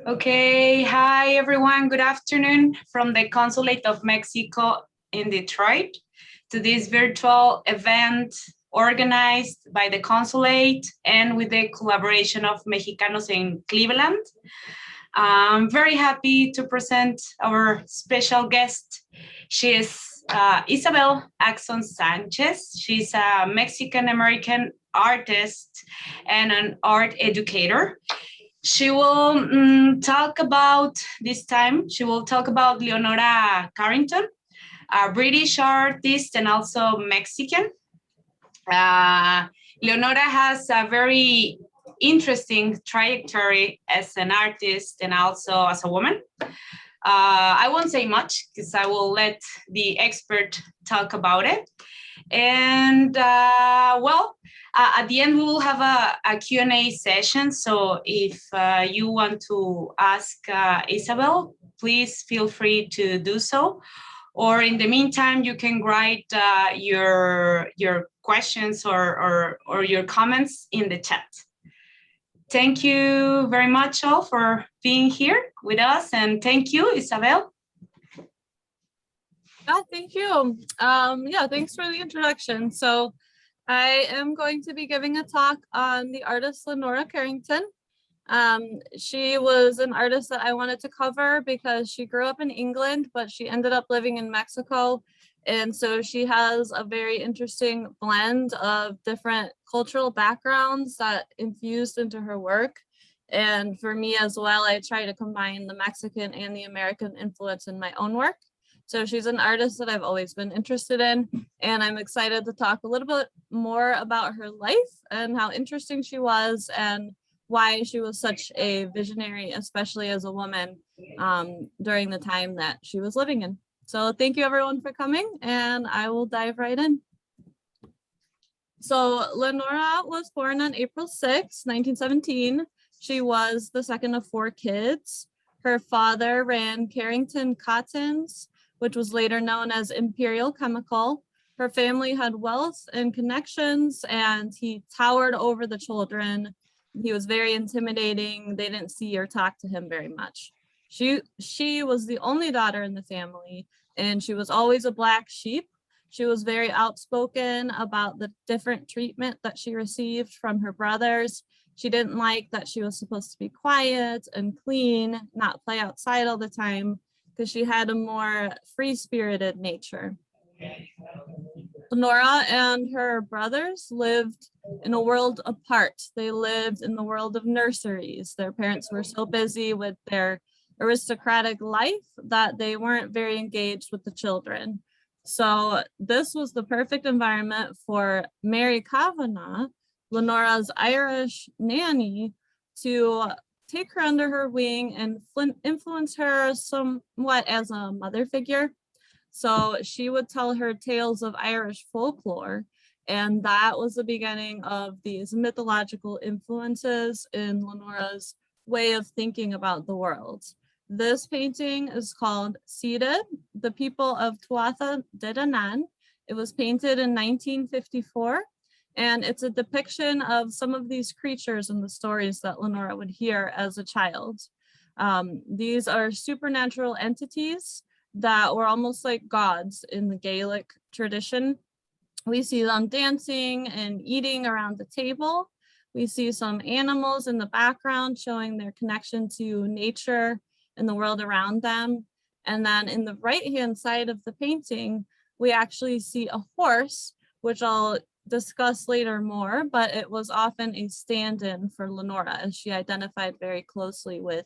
Okay, hi everyone, good afternoon from the Consulate of Mexico in Detroit to this virtual event organized by the Consulate and with the collaboration of Mexicanos in Cleveland. I'm very happy to present our special guest. She is Isabel Axon Sanchez. She's a Mexican-American artist and an art educator. She will talk about this time. She will talk about Leonora Carrington, a British artist and also Mexican. Leonora has a very interesting trajectory as an artist and also as a woman. I won't say much because I will let the expert talk about it. And at the end, we will have a Q&A session. So if you want to ask Isabel, please feel free to do so. Or in the meantime, you can write your questions or your comments in the chat. Thank you very much all for being here with us. And thank you, Isabel. Thank you. Thanks for the introduction. So I am going to be giving a talk on the artist Leonora Carrington. She was an artist that I wanted to cover because she grew up in England, but she ended up living in Mexico. And so she has a very interesting blend of different cultural backgrounds that infused into her work. And for me as well, I try to combine the Mexican and the American influence in my own work. So she's an artist that I've always been interested in, and I'm excited to talk a little bit more about her life and how interesting she was and why she was such a visionary, especially as a woman during the time that she was living in. So thank you everyone for coming, and I will dive right in. So Leonora was born on April 6, 1917. She was the second of 4 kids. Her father ran Carrington Cottons, which was later known as Imperial Chemical. Her family had wealth and connections, and he towered over the children. He was very intimidating. They didn't see or talk to him very much. She was the only daughter in the family, and she was always a black sheep. She was very outspoken about the different treatment that she received from her brothers. She didn't like that she was supposed to be quiet and clean, not play outside all the time, because she had a more free-spirited nature. Leonora and her brothers lived in a world apart. They lived in the world of nurseries. Their parents were so busy with their aristocratic life that they weren't very engaged with the children. So this was the perfect environment for Mary Kavanagh, Leonora's Irish nanny, to take her under her wing and influence her somewhat as a mother figure. So she would tell her tales of Irish folklore, and that was the beginning of these mythological influences in Leonora's way of thinking about the world. This painting is called Seated, the People of Tuatha De Danann. It was painted in 1954, and it's a depiction of some of these creatures in the stories that Leonora would hear as a child. These are supernatural entities that were almost like gods in the Gaelic tradition. We see them dancing and eating around the table. We see some animals in the background showing their connection to nature and the world around them. And then in the right-hand side of the painting, we actually see a horse, which I'll discuss later more, but it was often a stand-in for Leonora, as she identified very closely with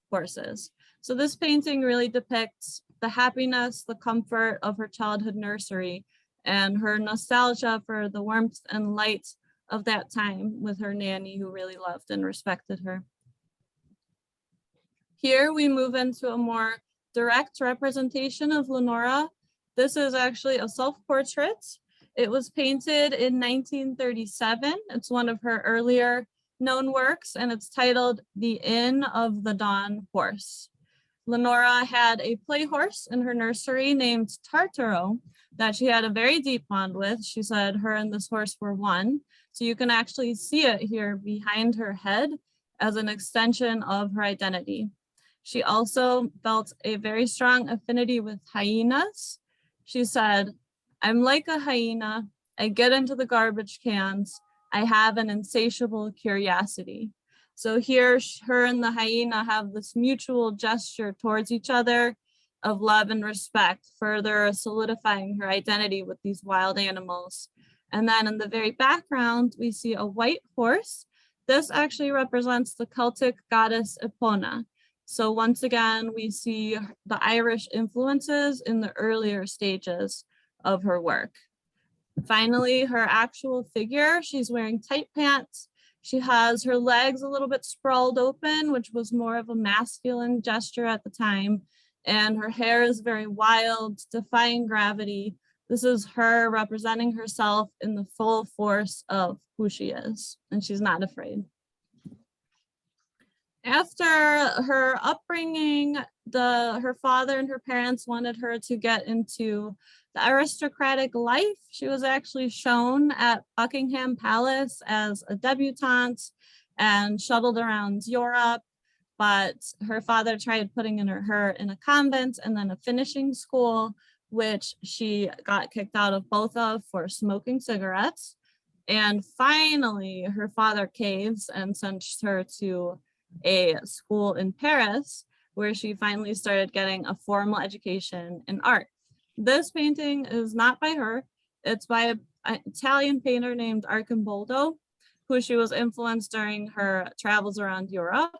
horses. So this painting really depicts the happiness, the comfort of her childhood nursery, and her nostalgia for the warmth and light of that time with her nanny, who really loved and respected her. Here we move into a more direct representation of Leonora. This is actually a self-portrait. It was painted in 1937. It's one of her earlier known works, and it's titled The Inn of the Dawn Horse. Leonora had a play horse in her nursery named Tartaro that she had a very deep bond with. She said her and this horse were one. So you can actually see it here behind her head as an extension of her identity. She also felt a very strong affinity with hyenas. She said, "I'm like a hyena. I get into the garbage cans. I have an insatiable curiosity." So here, her and the hyena have this mutual gesture towards each other of love and respect, further solidifying her identity with these wild animals. And then in the very background, we see a white horse. This actually represents the Celtic goddess Epona. So once again, we see the Irish influences in the earlier stages of her work. Finally, her actual figure, she's wearing tight pants. She has her legs a little bit sprawled open, which was more of a masculine gesture at the time. And her hair is very wild, defying gravity. This is her representing herself in the full force of who she is, and she's not afraid. After her upbringing, her father and her parents wanted her to get into the aristocratic life. She was actually shown at Buckingham Palace as a debutante and shuttled around Europe, but her father tried putting her in a convent and then a finishing school, which she got kicked out of both of for smoking cigarettes. And finally, her father caves and sends her to a school in Paris, where she finally started getting a formal education in art. This painting is not by her. It's by an Italian painter named Arcimboldo, who she was influenced during her travels around Europe,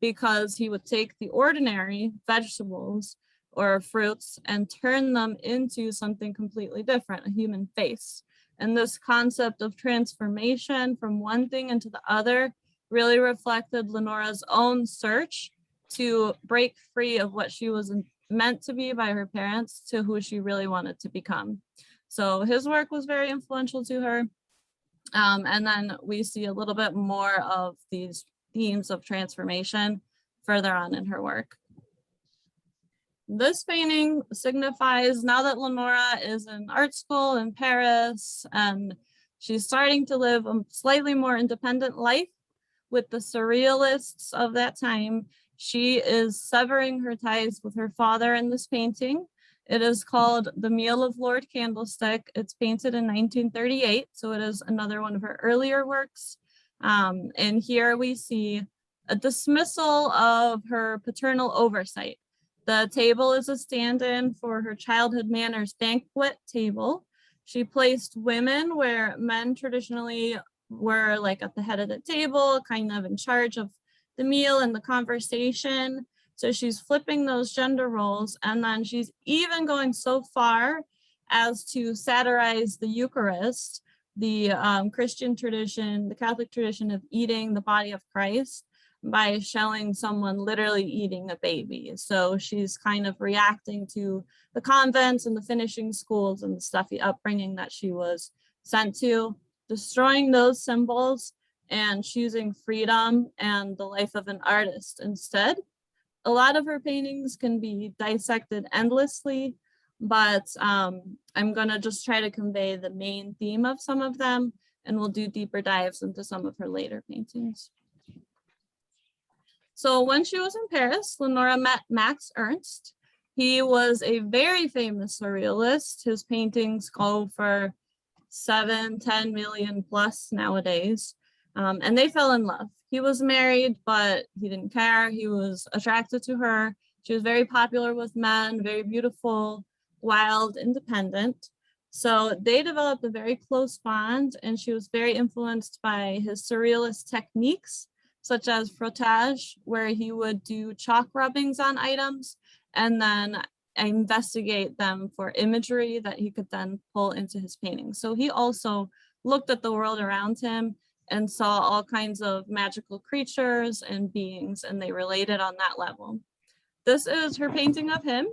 because he would take the ordinary vegetables or fruits and turn them into something completely different, a human face. And this concept of transformation from one thing into the other really reflected Leonora's own search to break free of what she was meant to be by her parents to who she really wanted to become. So his work was very influential to her. And then we see a little bit more of these themes of transformation further on in her work. This painting signifies now that Leonora is in art school in Paris and she's starting to live a slightly more independent life with the surrealists of that time. She is severing her ties with her father in this painting. It is called The Meal of Lord Candlestick. It's painted in 1938, so it is another one of her earlier works. And here we see a dismissal of her paternal oversight. The table is a stand-in for her childhood manners banquet table. She placed women where men traditionally were like at the head of the table, kind of in charge of the meal and the conversation. So she's flipping those gender roles, and then she's even going so far as to satirize the Eucharist, the Christian tradition, the Catholic tradition of eating the body of Christ, by showing someone literally eating a baby. So she's kind of reacting to the convents and the finishing schools and the stuffy upbringing that she was sent to, destroying those symbols and choosing freedom and the life of an artist instead. A lot of her paintings can be dissected endlessly, but I'm gonna just try to convey the main theme of some of them, and we'll do deeper dives into some of her later paintings. So when she was in Paris, Leonora met Max Ernst. He was a very famous surrealist. His paintings go for 7-10 million plus nowadays. And they fell in love. He was married, but he didn't care. He was attracted to her. She was very popular with men, very beautiful, wild, independent. So they developed a very close bond, and she was very influenced by his surrealist techniques, such as frottage, where he would do chalk rubbings on items and then investigate them for imagery that he could then pull into his paintings. So he also looked at the world around him and saw all kinds of magical creatures and beings, and they related on that level. This is her painting of him.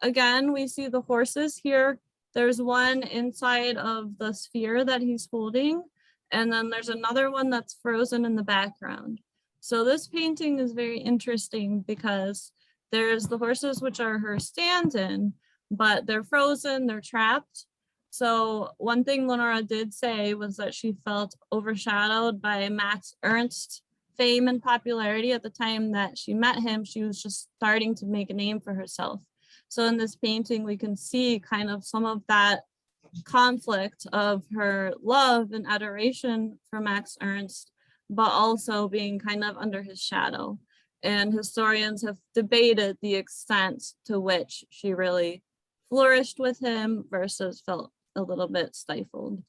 Again, we see the horses here. There's one inside of the sphere that he's holding, and then there's another one that's frozen in the background. So this painting is very interesting because there's the horses, which are her stand-in, but they're frozen, they're trapped. So one thing Leonora did say was that she felt overshadowed by Max Ernst's fame and popularity. At the time that she met him, she was just starting to make a name for herself. So in this painting, we can see kind of some of that conflict of her love and adoration for Max Ernst, but also being kind of under his shadow. And historians have debated the extent to which she really flourished with him versus felt a little bit stifled.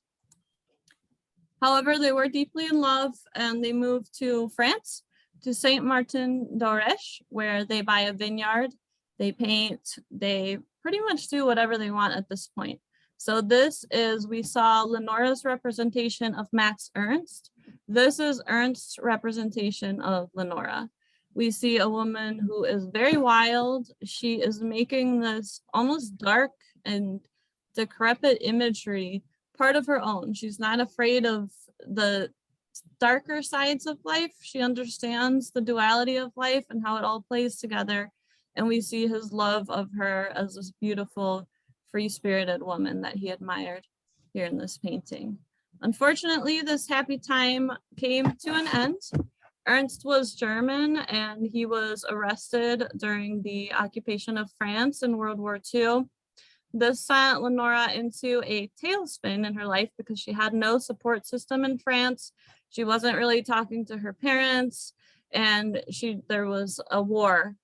However, they were deeply in love and they moved to France, to Saint Martin d'Arche, where they buy a vineyard, they paint, they pretty much do whatever they want at this point. So this is, we saw Leonora's representation of Max Ernst. This is Ernst's representation of Leonora. We see a woman who is very wild. She is making this almost dark and decrepit imagery part of her own. She's not afraid of the darker sides of life. She understands the duality of life and how it all plays together. And we see his love of her as this beautiful, free-spirited woman that he admired here in this painting. Unfortunately, this happy time came to an end. Ernst was German and he was arrested during the occupation of France in World War II. This sent Leonora into a tailspin in her life because she had no support system in France. She wasn't really talking to her parents, and there was a war.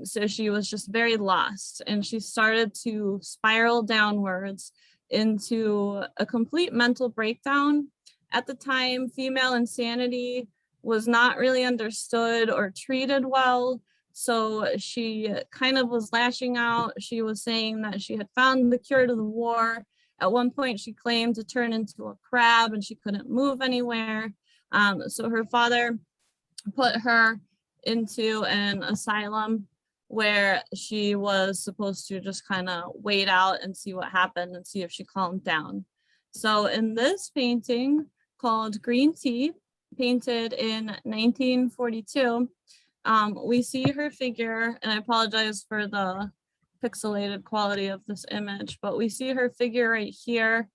So she was just very lost, and she started to spiral downwards into a complete mental breakdown. At the time, female insanity was not really understood or treated well. So she kind of was lashing out. She was saying that she had found the cure to the war. At one point, she claimed to turn into a crab and she couldn't move anywhere. So her father put her into an asylum where she was supposed to just kind of wait out and see what happened and see if she calmed down. So in this painting called Green Tea, painted in 1942, we see her figure, and I apologize for the pixelated quality of this image, but we see her figure right here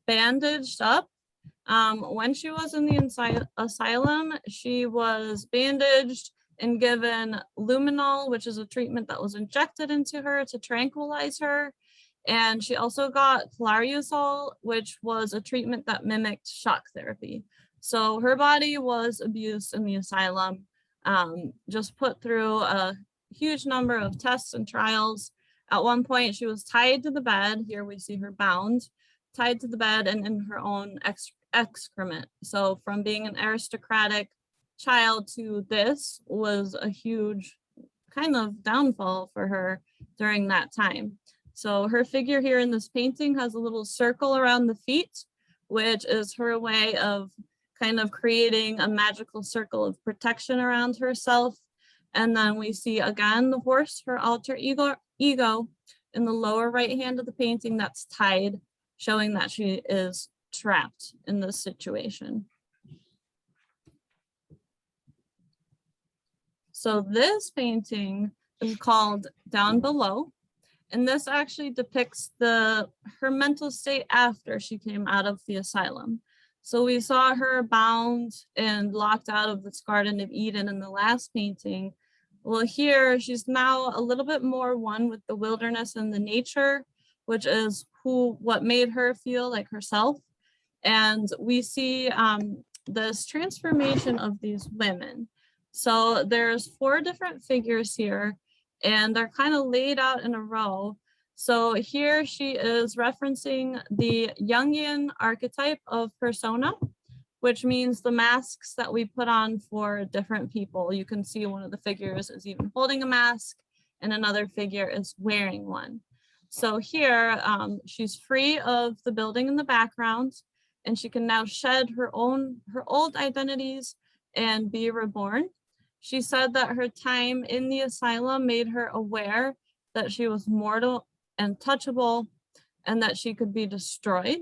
bandaged up. When she was in the asylum, she was bandaged and given luminol, which is a treatment that was injected into her to tranquilize her. And she also got clariosol, which was a treatment that mimicked shock therapy. So her body was abused in the asylum, just put through a huge number of tests and trials. At one point, she was tied to the bed. Here we see her bound, tied to the bed and in her own excrement. So from being an aristocratic child to this was a huge kind of downfall for her during that time. So her figure here in this painting has a little circle around the feet, which is her way of kind of creating a magical circle of protection around herself. And then we see again the horse, her alter ego in the lower right hand of the painting that's tied, showing that she is trapped in this situation. So this painting is called Down Below, and this actually depicts her mental state after she came out of the asylum. So we saw her bound and locked out of this Garden of Eden in the last painting. Well, here she's now a little bit more one with the wilderness and the nature, which is what made her feel like herself. And we see this transformation of these women. So there's 4 different figures here, and they're kind of laid out in a row. So here she is referencing the Jungian archetype of persona, which means the masks that we put on for different people. You can see one of the figures is even holding a mask, and another figure is wearing one. So here she's free of the building in the background, and she can now shed her old identities and be reborn. She said that her time in the asylum made her aware that she was mortal and touchable and that she could be destroyed.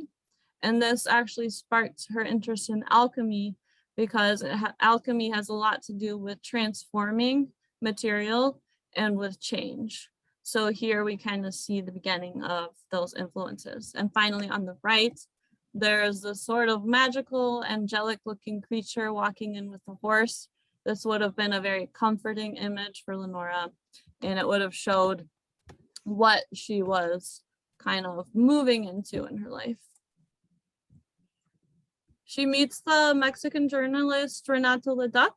And this actually sparked her interest in alchemy because alchemy has a lot to do with transforming material and with change. So here we kind of see the beginning of those influences. And finally on the right, there's this sort of magical, angelic looking creature walking in with a horse. this would have been a very comforting image for Leonora, and it would have showed what she was kind of moving into in her life. She meets the Mexican journalist Renato Leduc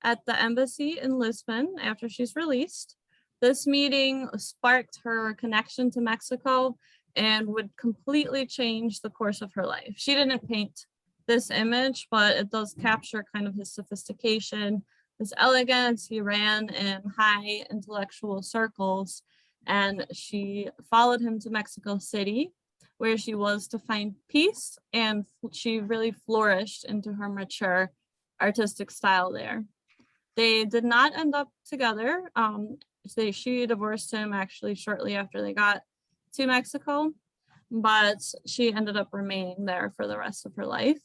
at the embassy in Lisbon after she's released. This meeting sparked her connection to Mexico and would completely change the course of her life. She didn't paint this image, but it does capture kind of his sophistication, his elegance. He ran in high intellectual circles, and she followed him to Mexico City, where she was to find peace, and she really flourished into her mature artistic style there. They did not end up together. She divorced him actually shortly after they got to Mexico, but she ended up remaining there for the rest of her life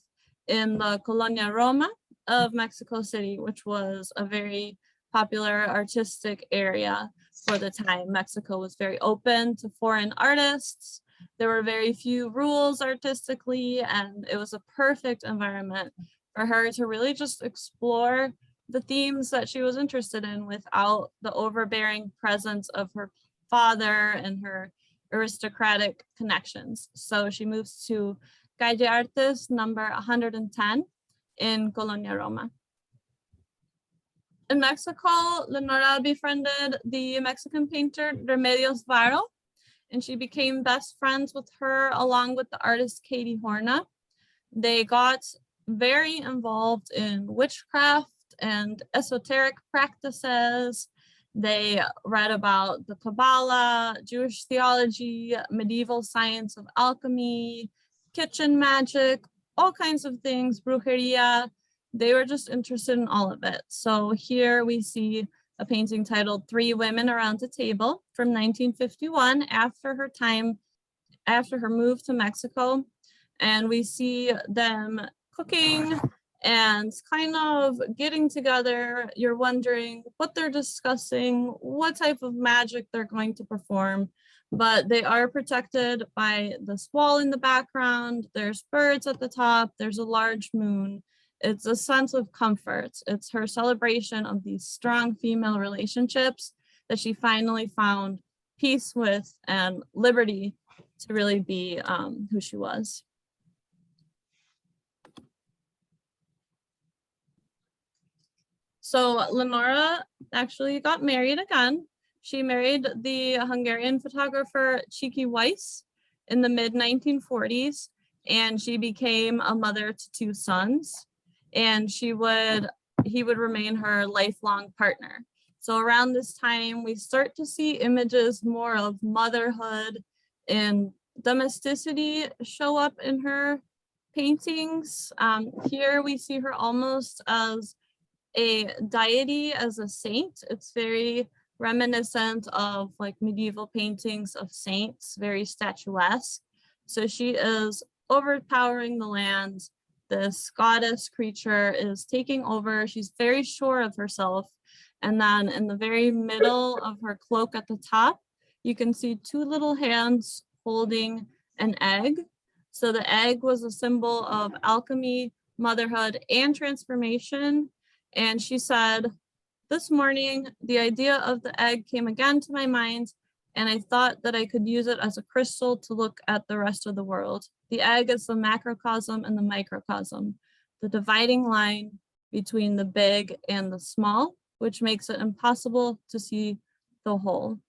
in the Colonia Roma of Mexico City, which was a very popular artistic area for the time. Mexico was very open to foreign artists. There were very few rules artistically, and it was a perfect environment for her to really just explore the themes that she was interested in without the overbearing presence of her father and her aristocratic connections. So she moves to Calle Artes number 110 in Colonia Roma. In Mexico, Leonora befriended the Mexican painter Remedios Varo, and she became best friends with her along with the artist Katie Horna. They got very involved in witchcraft and esoteric practices. They read about the Kabbalah, Jewish theology, medieval science of alchemy, kitchen magic, all kinds of things, brujeria. They were just interested in all of it. So here we see a painting titled Three Women Around a Table from 1951 after her move to Mexico. And we see them cooking and kind of getting together. You're wondering what they're discussing, what type of magic they're going to perform, but they are protected by this wall in the background. There's birds at the top. There's a large moon. It's a sense of comfort. It's her celebration of these strong female relationships that she finally found peace with and liberty to really be who she was. So Leonora actually got married again. She married the Hungarian photographer Chiki Weiss in the mid-1940s, and she became a mother to two sons, and he would remain her lifelong partner. So around this time, we start to see images more of motherhood and domesticity show up in her paintings. Here we see her almost as a deity, as a saint. It's very reminiscent of like medieval paintings of saints, very statuesque. So she is overpowering the land. This goddess creature is taking over. She's very sure of herself. And then in the very middle of her cloak at the top, you can see two little hands holding an egg. So the egg was a symbol of alchemy, motherhood, and transformation. And she said, "This morning, the idea of the egg came again to my mind, and I thought that I could use it as a crystal to look at the rest of the world. The egg is the macrocosm and the microcosm, the dividing line between the big and the small, which makes it impossible to see the whole."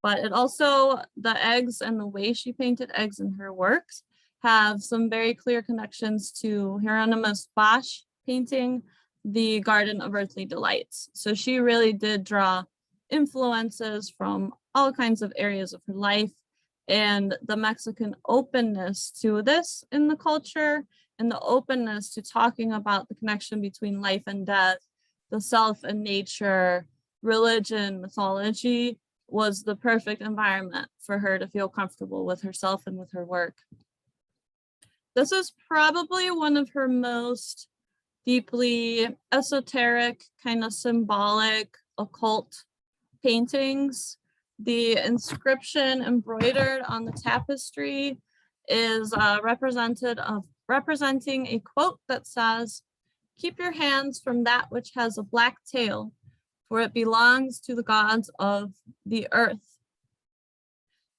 But it also, the eggs and the way she painted eggs in her works have some very clear connections to Hieronymus Bosch painting The Garden of Earthly Delights. So she really did draw influences from all kinds of areas of her life, and the Mexican openness to this in the culture and the openness to talking about the connection between life and death, the self and nature, religion, mythology, was the perfect environment for her to feel comfortable with herself and with her work. This is probably one of her most deeply esoteric, kind of symbolic, occult paintings. The inscription embroidered on the tapestry is representing a quote that says, keep your hands from that which has a black tail, for it belongs to the gods of the earth.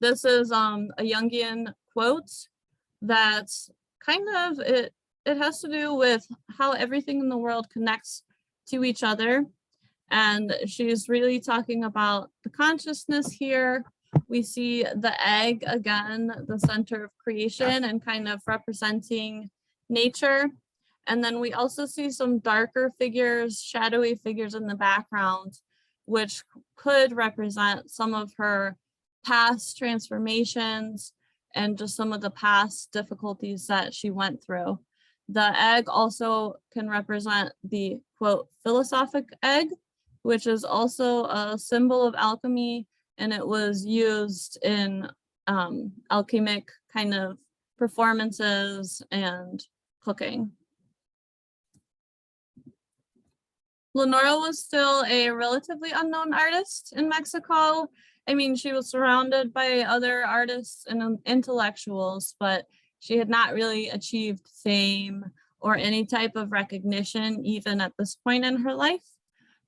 This is a Jungian quote that's kind of, it has to do with how everything in the world connects to each other. And she's really talking about the consciousness here. We see the egg again, the center of creation and kind of representing nature. And then we also see some darker figures, shadowy figures in the background, which could represent some of her past transformations and just some of the past difficulties that she went through. The egg also can represent the, quote, philosophic egg, which is also a symbol of alchemy, and it was used in alchemic kind of performances and cooking. Leonora was still a relatively unknown artist in Mexico. I mean, she was surrounded by other artists and intellectuals, but she had not really achieved fame or any type of recognition, even at this point in her life.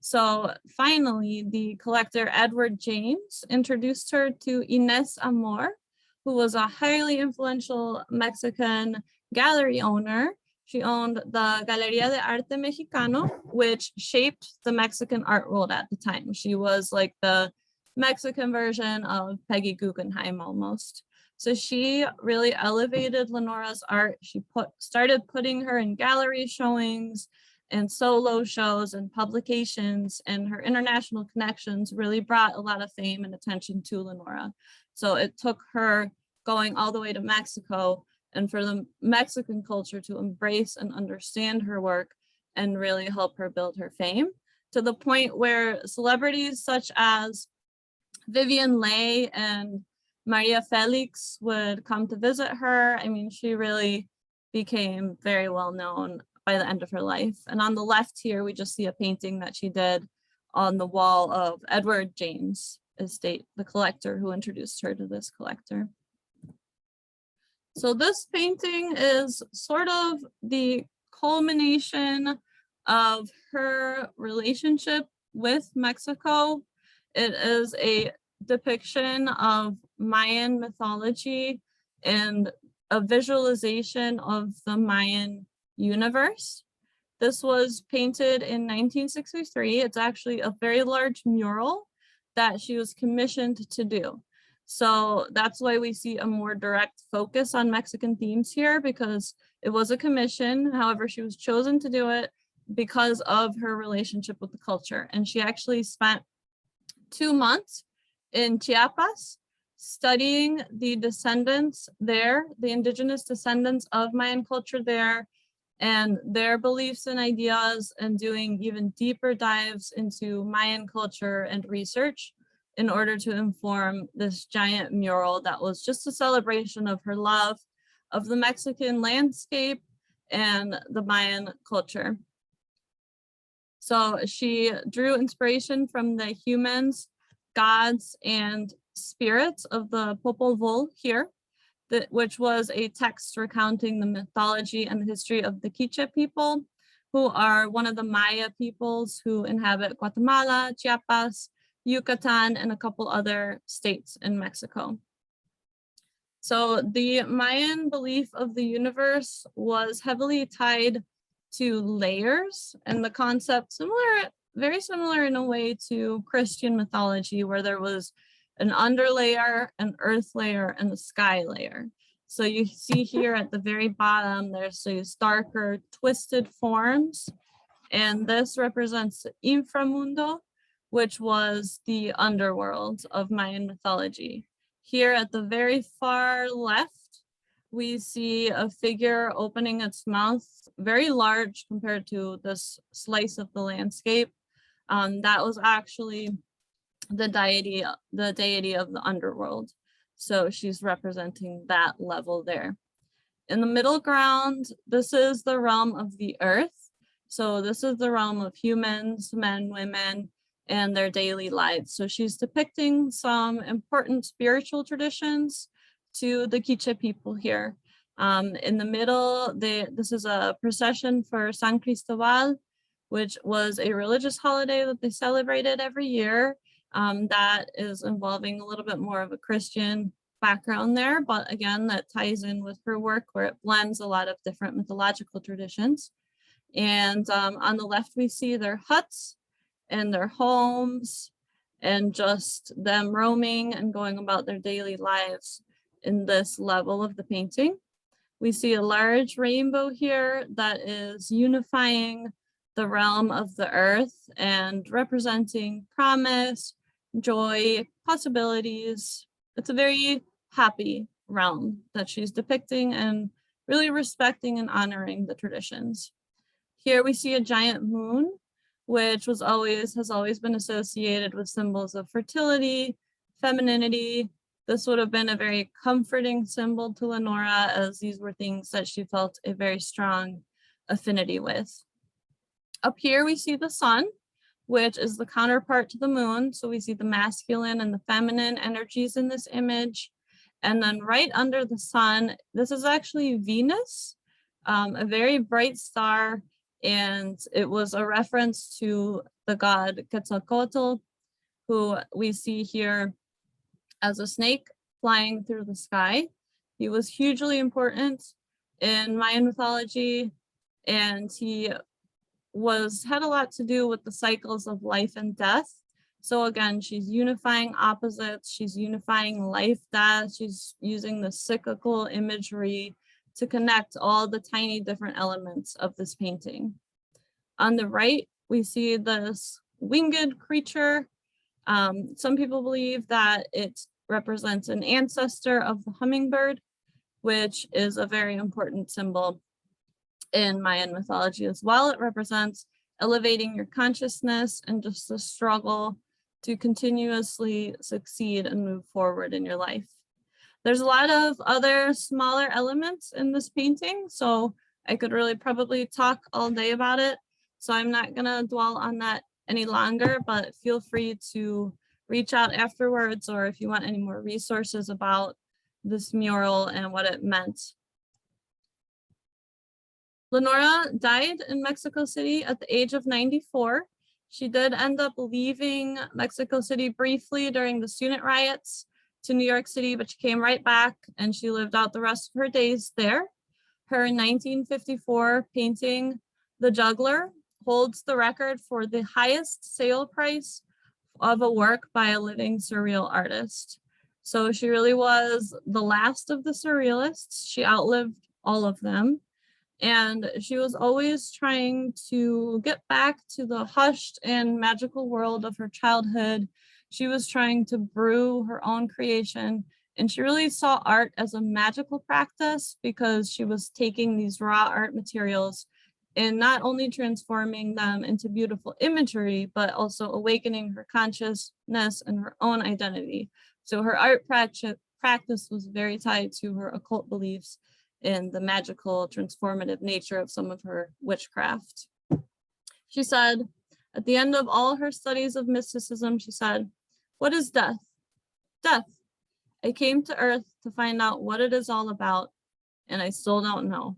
So finally, the collector Edward James introduced her to Inés Amor, who was a highly influential Mexican gallery owner. She owned the Galería de Arte Mexicano, which shaped the Mexican art world at the time. She was like the Mexican version of Peggy Guggenheim almost. So she really elevated Leonora's art. She started putting her in gallery showings and solo shows and publications, and her international connections really brought a lot of fame and attention to Leonora. So it took her going all the way to Mexico and for the Mexican culture to embrace and understand her work and really help her build her fame, to the point where celebrities such as Vivian Leigh and Maria Felix would come to visit her. I mean, she really became very well known by the end of her life. And on the left here, we just see a painting that she did on the wall of Edward James' estate, the collector who introduced her to this collector. So this painting is sort of the culmination of her relationship with Mexico. It is a depiction of Mayan mythology and a visualization of the Mayan universe. This was painted in 1963. It's actually a very large mural that she was commissioned to do. So that's why we see a more direct focus on Mexican themes here, because it was a commission. However, she was chosen to do it because of her relationship with the culture. And she actually spent 2 months in Chiapas studying the descendants there, the indigenous descendants of Mayan culture there, and their beliefs and ideas, and doing even deeper dives into Mayan culture and research in order to inform this giant mural that was just a celebration of her love of the Mexican landscape and the Mayan culture. So she drew inspiration from the humans, gods, and spirits of the Popol Vuh here, which was a text recounting the mythology and the history of the Quiche people, who are one of the Maya peoples who inhabit Guatemala, Chiapas, Yucatan, and a couple other states in Mexico. So the Mayan belief of the universe was heavily tied to layers, and the concept very similar in a way to Christian mythology, where there was an underlayer, an earth layer, and a sky layer. So you see here at the very bottom, there's these darker twisted forms, and this represents the inframundo, which was the underworld of Mayan mythology. Here at the very far left, we see a figure opening its mouth, very large compared to this slice of the landscape. That was actually the deity of the underworld. So she's representing that level there. In the middle ground, this is the realm of the earth. So this is the realm of humans, men, women, and their daily lives. So she's depicting some important spiritual traditions to the Quiche people here. In the middle, this is a procession for San Cristobal, which was a religious holiday that they celebrated every year. That is involving a little bit more of a Christian background there, but again, that ties in with her work where it blends a lot of different mythological traditions. And on the left, we see their huts and their homes and just them roaming and going about their daily lives in this level of the painting. We see a large rainbow here that is unifying the realm of the earth and representing promise, joy, possibilities. It's a very happy realm that she's depicting and really respecting and honoring the traditions. Here we see a giant moon, which has always been associated with symbols of fertility, femininity. This would have been a very comforting symbol to Leonora, as these were things that she felt a very strong affinity with. Up here we see the sun, which is the counterpart to the moon. So we see the masculine and the feminine energies in this image. And then right under the sun, this is actually Venus, a very bright star. And it was a reference to the god Quetzalcoatl, who we see here as a snake flying through the sky. He was hugely important in Mayan mythology, and he had a lot to do with the cycles of life and death. So again, she's unifying opposites, she's unifying life, death, she's using the cyclical imagery to connect all the tiny different elements of this painting. On the right, we see this winged creature. Some people believe that it represents an ancestor of the hummingbird, which is a very important symbol in Mayan mythology as well. It represents elevating your consciousness and just the struggle to continuously succeed and move forward in your life. There's a lot of other smaller elements in this painting, so I could really probably talk all day about it. So I'm not gonna dwell on that any longer, but feel free to reach out afterwards, or if you want any more resources about this mural and what it meant. Leonora died in Mexico City at the age of 94. She did end up leaving Mexico City briefly during the student riots to New York City, but she came right back and she lived out the rest of her days there. Her 1954 painting, The Juggler, holds the record for the highest sale price of a work by a living surreal artist. So she really was the last of the surrealists. She outlived all of them. And she was always trying to get back to the hushed and magical world of her childhood. She was trying to brew her own creation, and she really saw art as a magical practice because she was taking these raw art materials and not only transforming them into beautiful imagery, but also awakening her consciousness and her own identity. So her art practice was very tied to her occult beliefs and the magical transformative nature of some of her witchcraft. She said, at the end of all her studies of mysticism, she said, "What is death? Death. I came to Earth to find out what it is all about, and I still don't know."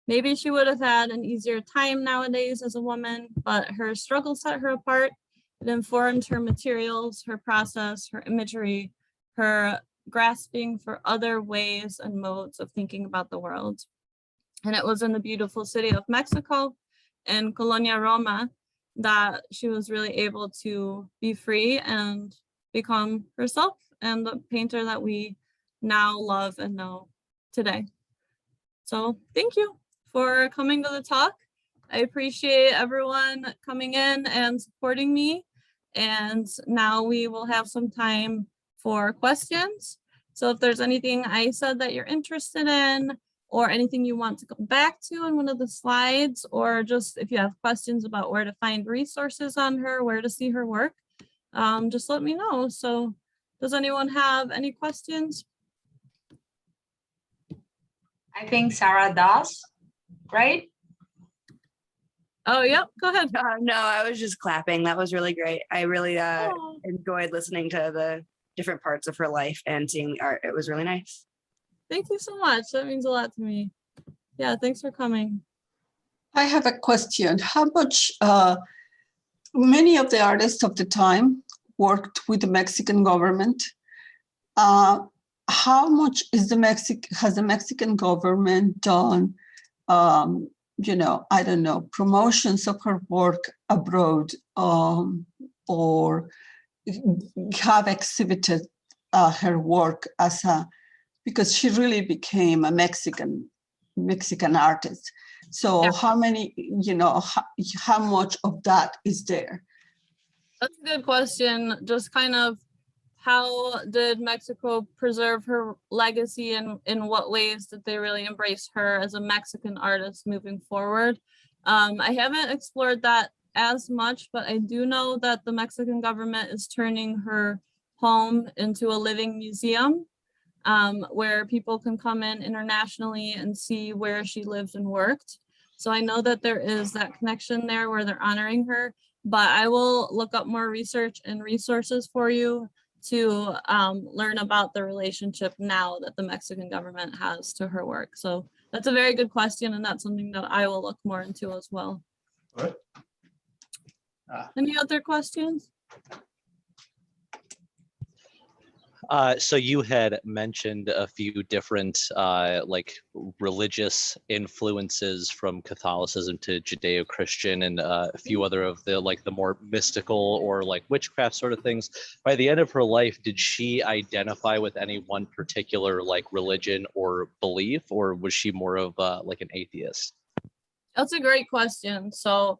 Maybe she would have had an easier time nowadays as a woman, but her struggle set her apart. It informed her materials, her process, her imagery, her grasping for other ways and modes of thinking about the world. And it was in the beautiful city of Mexico in Colonia Roma that she was really able to be free and become herself and the painter that we now love and know today. So thank you for coming to the talk. I appreciate everyone coming in and supporting me. And now we will have some time for questions. So if there's anything I said that you're interested in, or anything you want to go back to in one of the slides, or just if you have questions about where to find resources on her, where to see her work, just let me know. So does anyone have any questions? I think Sarah does, right? Oh, yep, go ahead. No, I was just clapping. That was really great. I really Oh. enjoyed listening to the different parts of her life and seeing the art. It was really nice. Thank you so much. That means a lot to me. Yeah, thanks for coming. I have a question. How much, many of the artists of the time worked with the Mexican government. How much is has the Mexican government done, I don't know, promotions of her work abroad, or have exhibited her work because she really became a Mexican artist. So Yeah. how many, how much of that is there? That's a good question. Just kind of how did Mexico preserve her legacy, and in what ways did they really embrace her as a Mexican artist moving forward? I haven't explored that as much, but I do know that the Mexican government is turning her home into a living museum, where people can come in internationally and see where she lived and worked. So I know that there is that connection there where they're honoring her, but I will look up more research and resources for you to learn about the relationship now that the Mexican government has to her work. So that's a very good question, and that's something that I will look more into as well. All right. Any other questions? So you had mentioned a few different like religious influences from Catholicism to Judeo-Christian, and a few other of the more mystical or like witchcraft sort of things. By the end of her life, did she identify with any one particular like religion or belief, or was she more of like an atheist? That's a great question. So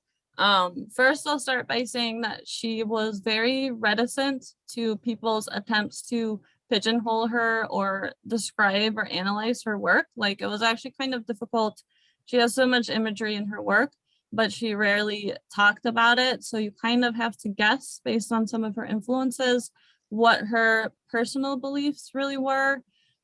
first, I'll start by saying that she was very reticent to people's attempts to pigeonhole her or describe or analyze her work. Like, it was actually kind of difficult. She has so much imagery in her work, but she rarely talked about it. So you kind of have to guess based on some of her influences what her personal beliefs really were.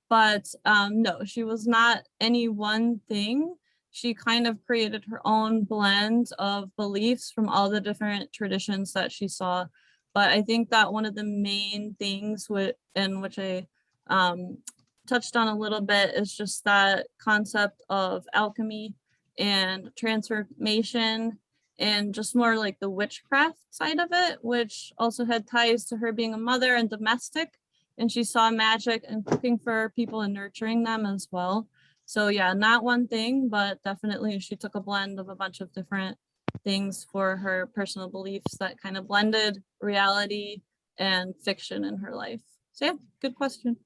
But no, she was not any one thing. She kind of created her own blend of beliefs from all the different traditions that she saw. But I think that one of the main things which I touched on a little bit is just that concept of alchemy and transformation, and just more like the witchcraft side of it, which also had ties to her being a mother and domestic. And she saw magic and cooking for people and nurturing them as well. So yeah, not one thing, but definitely she took a blend of a bunch of different things for her personal beliefs that kind of blended reality and fiction in her life. So yeah, good question.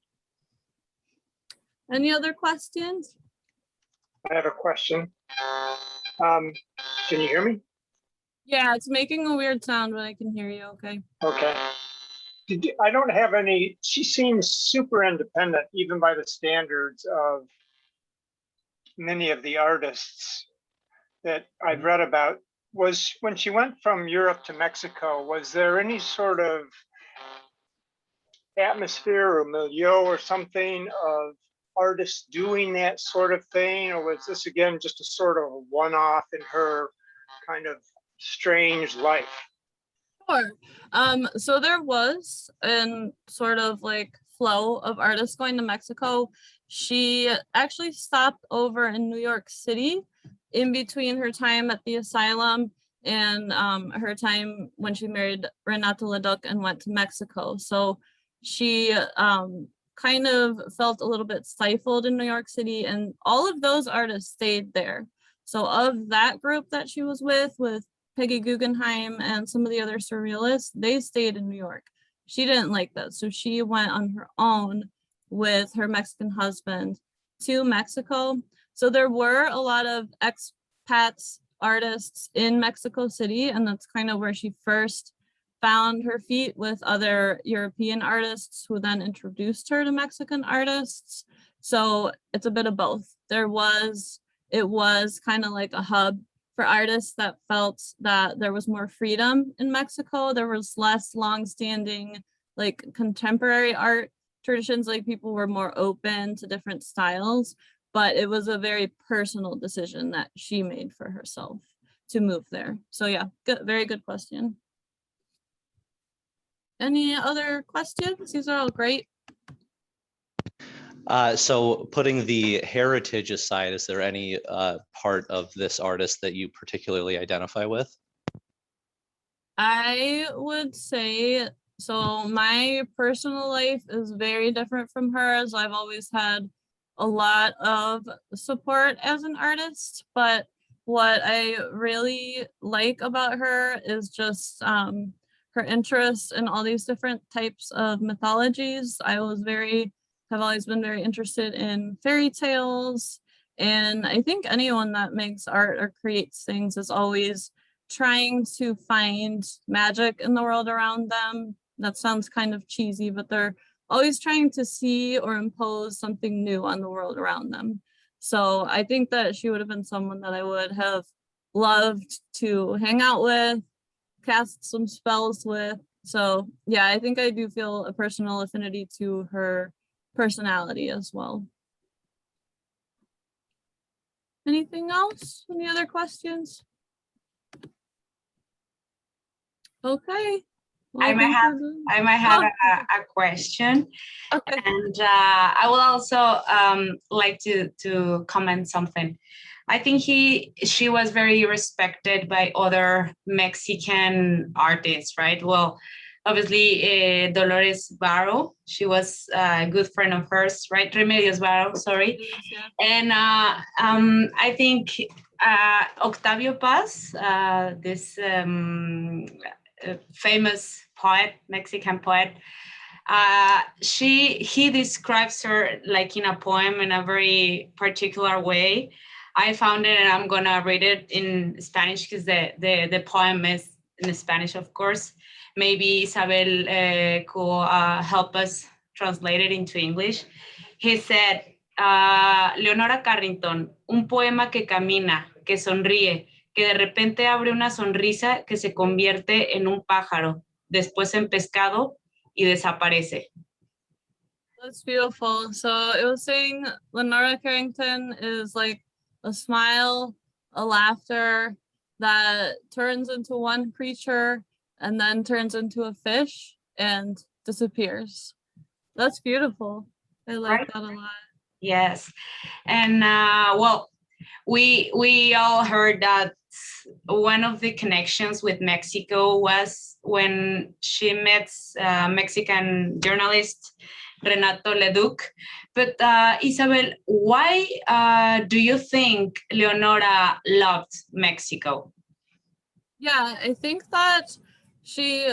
Any other questions? I have a question. Can you hear me? Yeah, it's making a weird sound, but I can hear you okay. Okay. I don't have any, she seems super independent, even by the standards of many of the artists that I've read about. Was when she went from Europe to Mexico, was there any sort of atmosphere or milieu or something of artists doing that sort of thing? Or was this again just a sort of one-off in her kind of strange life? Sure. So there was a sort of like flow of artists going to Mexico. She actually stopped over in New York City in between her time at the asylum and her time when she married Renato Leduc and went to Mexico. So she kind of felt a little bit stifled in New York City, and all of those artists stayed there. So of that group that she was with Peggy Guggenheim and some of the other surrealists, they stayed in New York. She didn't like that, so she went on her own with her Mexican husband to Mexico. So there were a lot of expats artists in Mexico City, and that's kind of where she first found her feet with other European artists who then introduced her to Mexican artists. So it's a bit of both. It was kind of like a hub for artists that felt that there was more freedom in Mexico. There was less long-standing like contemporary art traditions, like people were more open to different styles, but it was a very personal decision that she made for herself to move there. So yeah, good, very good question. Any other questions? These are all great. So putting the heritage aside, is there any part of this artist that you particularly identify with? I would say, so my personal life is very different from hers. I've always had a lot of support as an artist, but what I really like about her is just her interest in all these different types of mythologies. Have always been very interested in fairy tales, and I think anyone that makes art or creates things is always trying to find magic in the world around them. That sounds kind of cheesy, but they're always trying to see or impose something new on the world around them. So I think that she would have been someone that I would have loved to hang out with, cast some spells with. So yeah, I think I do feel a personal affinity to her personality as well. Anything else? Any other questions? Okay. Well, I might have Oh, a question, okay. and I will also like to comment something. I think she was very respected by other Mexican artists, right? Well, obviously Dolores Barro, she was a good friend of hers, right? Remedios Barro, sorry. Yeah. And I think Octavio Paz, this famous poet, Mexican poet, he describes her like in a poem in a very particular way. I found it and I'm gonna read it in Spanish because the poem is in Spanish, of course. Maybe Isabel could help us translate it into English. He said, Leonora Carrington, un poema que camina, que sonríe, que de repente abre una sonrisa que se convierte en un pájaro, después en pescado y desaparece. That's beautiful. So it was saying Leonora Carrington is like a smile, a laughter that turns into one creature and then turns into a fish and disappears. That's beautiful. I like Right? that a lot. Yes. And well, we all heard that one of the connections with Mexico was when she met Mexican journalist Renato Leduc. But Isabel, why do you think Leonora loved Mexico? Yeah, I think that she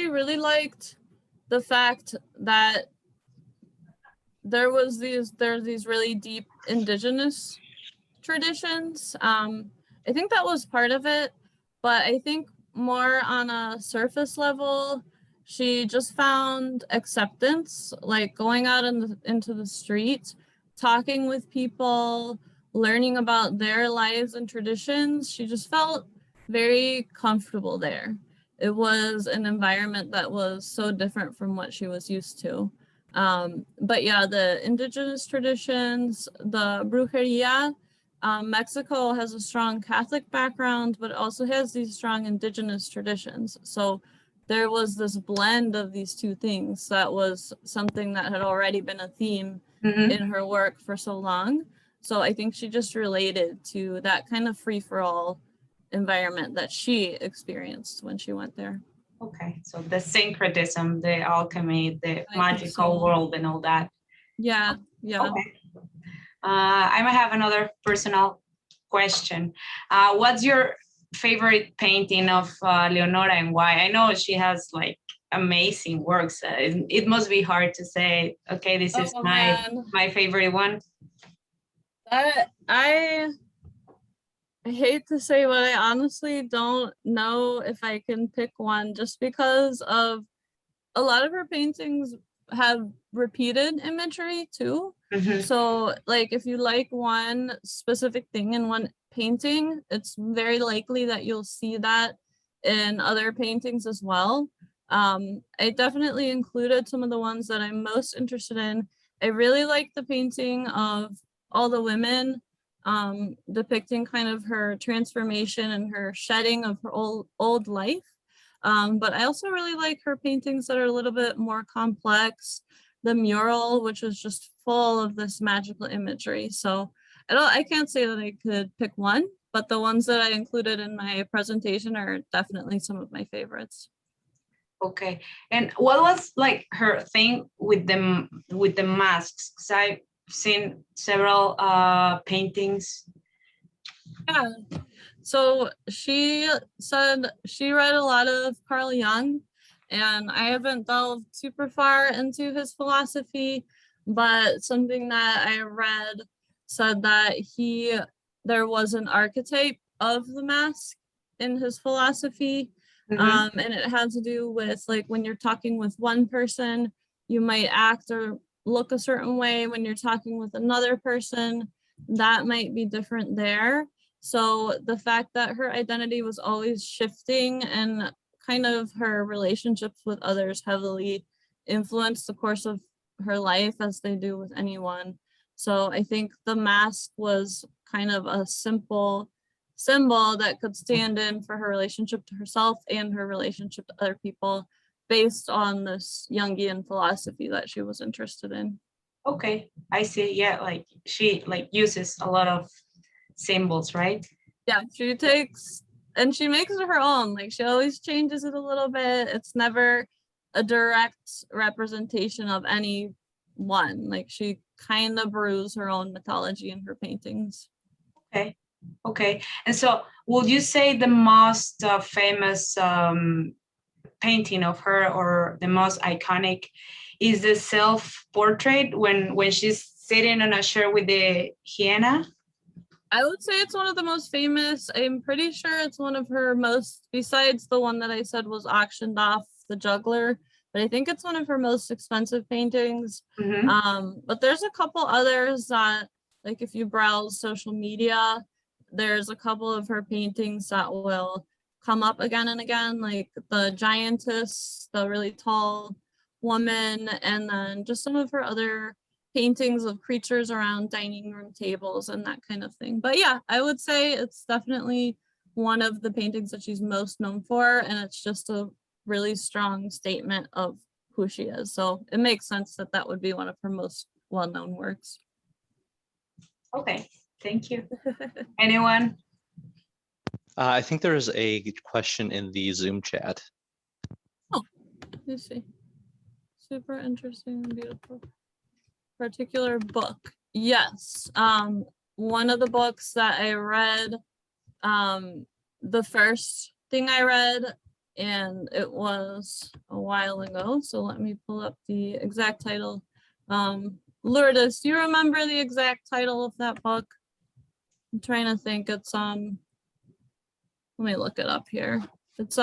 really liked the fact that there's these really deep indigenous traditions. I think that was part of it, but I think more on a surface level, she just found acceptance, like going out into the street, talking with people, learning about their lives and traditions. She just felt very comfortable there. It was an environment that was so different from what she was used to. But yeah, the indigenous traditions, the brujeria, Mexico has a strong Catholic background, but also has these strong indigenous traditions. So there was this blend of these two things that was something that had already been a theme in her work for so long. So I think she just related to that kind of free-for-all environment that she experienced when she went there. Okay, so the syncretism, the alchemy, the I magical think so. world and all that. Yeah. Okay. I might have another personal question. What's your favorite painting of Leonora and why? I know she has like amazing works. It must be hard to say, okay, this is my favorite one. I hate to say, but I honestly don't know if I can pick one, just because of a lot of her paintings have repeated imagery too. So like if you like one specific thing in one painting, it's very likely that you'll see that in other paintings as well. I definitely included some of the ones that I'm most interested in. I really like the painting of all the women, depicting kind of her transformation and her shedding of her old life. But I also really like her paintings that are a little bit more complex, the mural, which was just full of this magical imagery. So I can't say that I could pick one, but the ones that I included in my presentation are definitely some of my favorites. Okay, and what was like her thing with the masks? Because I've seen several paintings. Yeah, so she said she read a lot of Carl Jung, and I haven't delved super far into his philosophy, but something that I read said that there was an archetype of the mask in his philosophy. Mhm. And it had to do with like when you're talking with one person, you might act or look a certain way. When you're talking with another person, that might be different there. So the fact that her identity was always shifting and kind of her relationships with others heavily influenced the course of her life, as they do with anyone. So I think the mask was kind of a simple symbol that could stand in for her relationship to herself and her relationship to other people based on this Jungian philosophy that she was interested in. Okay, I see. Yeah, like she like uses a lot of symbols, right? Yeah, she takes and she makes it her own. Like she always changes it a little bit. It's never a direct representation of any one. Like she kind of brews her own mythology in her paintings. Okay, okay. And so, would you say the most famous painting of her, or the most iconic, is the self-portrait when she's sitting on a chair with the hyena? I would say it's one of the most famous. I'm pretty sure it's one of her most, besides the one that I said was auctioned off, the juggler, but I think it's one of her most expensive paintings. Mhm. But there's a couple others that, like if you browse social media, there's a couple of her paintings that will come up again and again, like the giantess, the really tall woman, and then just some of her other paintings of creatures around dining room tables and that kind of thing. But yeah, I would say it's definitely one of the paintings that she's most known for, and it's just a really strong statement of who she is. So it makes sense that that would be one of her most well-known works. Okay, thank you. Anyone? I think there is a question in the Zoom chat. Let's see. Super interesting and beautiful. Particular book. Yes. One of the books that I read, the first thing I read, and it was a while ago, so let me pull up the exact title. Lourdes, do you remember the exact title of that book? I'm trying to think. It's let me look it up here. It's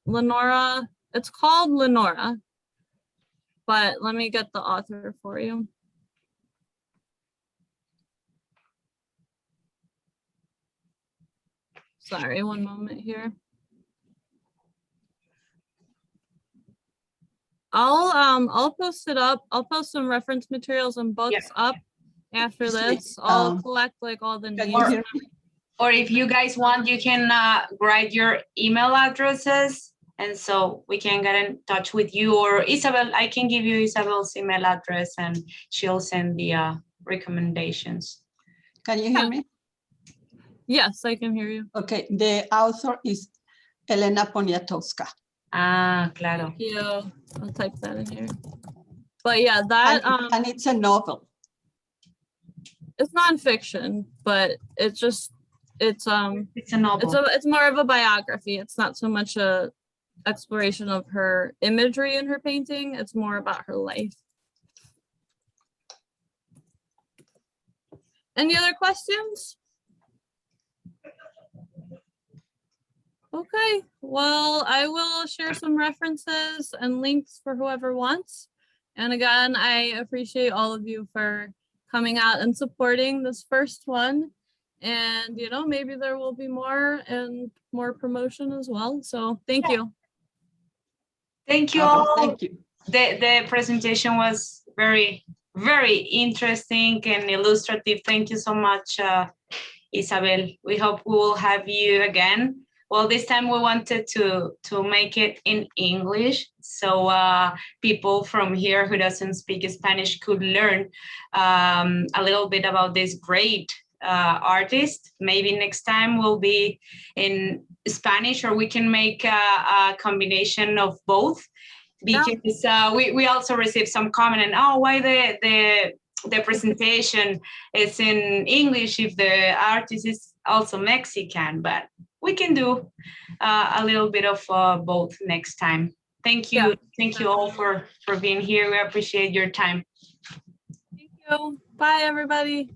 Leonora. It's called Leonora, but let me get the author for you. Sorry, one moment here. I'll post it up. I'll post some reference materials and books up after this. I'll collect like all the Can names. you hear me? Or if you guys want, you can write your email addresses, and so we can get in touch with you. Or Isabel, I can give you Isabel's email address, and she'll send the recommendations. Can you hear me? Yes, I can hear you. Okay, the author is Elena Poniatowska. Ah, claro. Thank you. I'll type that in here. But yeah, that And it's a novel. it's nonfiction, but it's just it's a novel. It's more of a biography. It's not so much a exploration of her imagery in her painting. It's more about her life. Any other questions? Okay, well, I will share some references and links for whoever wants. And again, I appreciate all of you for coming out and supporting this first one. And, you know, maybe there will be more and more promotion as well. So thank you. Thank you all. Thank you. The presentation was very, very interesting and illustrative. Thank you so much, Isabel. We hope we will have you again Well, this time we wanted to make it in English, so people from here who doesn't speak Spanish could learn a little bit about this great artist. Maybe next time will be in Spanish, or we can make a combination of both, because we also received some comment and why the presentation is in English if the artist is also Mexican, but we can do a little bit of both next time. Thank you. Yeah. Thank you all for being here. We appreciate your time. Thank you. Bye, everybody.